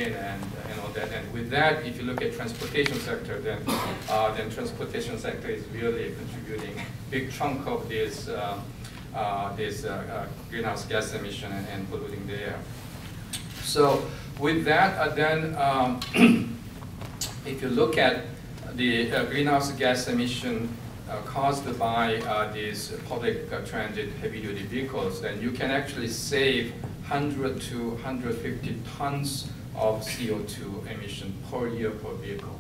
clean and all that. And with that, if you look at transportation sector, then transportation sector is really contributing big chunk of this greenhouse gas emission and polluting the air. So with that, if you look at the greenhouse gas emission caused by these public transit heavy-duty vehicles, then you can actually save 100 to 150 tons of CO2 emission per year per vehicle.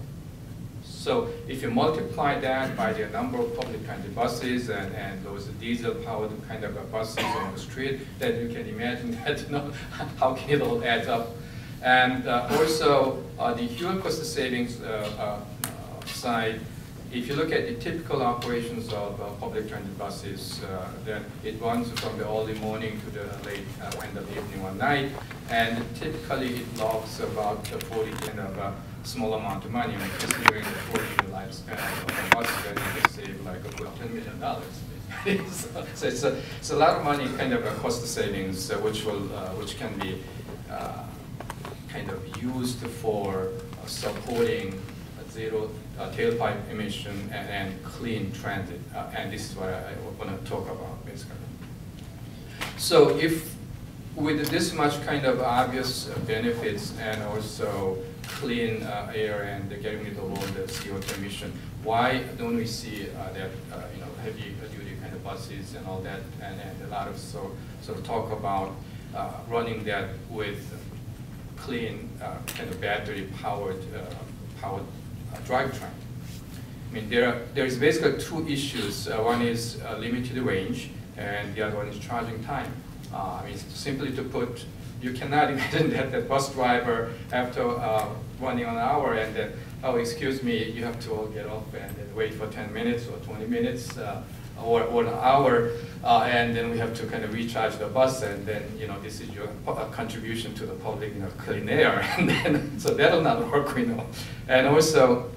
So if you multiply that by the number of public transit buses and those diesel-powered kind of buses on the street, then you can imagine that, how can it all add up. And also the fuel cost savings side, if you look at the typical operations of public transit buses, then it runs from the early morning to the late end of the evening or night, and typically it logs about 40 kind of small amount of money. Considering the 40-year lifespan of a bus, then you can save like about $10 million. So it's a lot of money, kind of a cost savings, which can be kind of used for supporting zero tailpipe emission and clean transit, and this is what I want to talk about basically. So if with this much kind of obvious benefits and also clean air and getting rid of all the CO2 emission, why don't we see that heavy-duty kind of buses and all that, and a lot of sort of talk about running that with clean kind of battery-powered drivetrain. I mean, there is basically two issues. One is limited range, and the other one is charging time. I mean, simply to put, you cannot imagine that the bus driver, after running an hour, and then, oh, excuse me, you have to all get off and then wait for 10 minutes or 20 minutes or an hour, and then we have to kind of recharge the bus, and then, this is your contribution to the public, clean air, and then, so that'll not work, And also,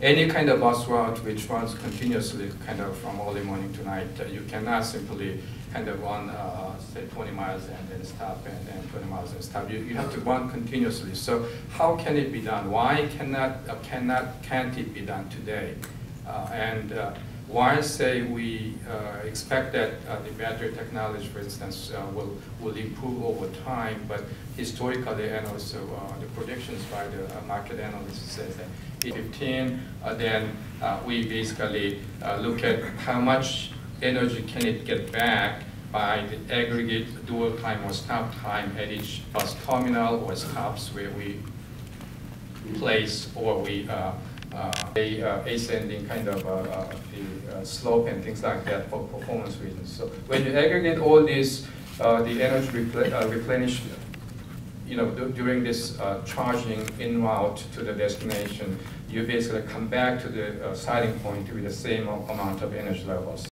any kind of bus route which runs continuously, kind of from early morning to night, you cannot simply kind of run, say, 20 miles and then stop, and 20 miles and stop. You have to run continuously. So how can it be done? Why can't it be done today? Why say we expect that the battery technology, for instance, will improve over time, but historically and also the predictions by the market analysts say that in 15, then we basically look at how much energy can it get back by the aggregate dwell time or stop time at each bus terminal or stops where we place or we ascending kind of the slope and things like that for performance reasons. So when you aggregate all these, the energy replenished, during this charging en route to the destination, you basically come back to the starting point with the same amount of energy levels.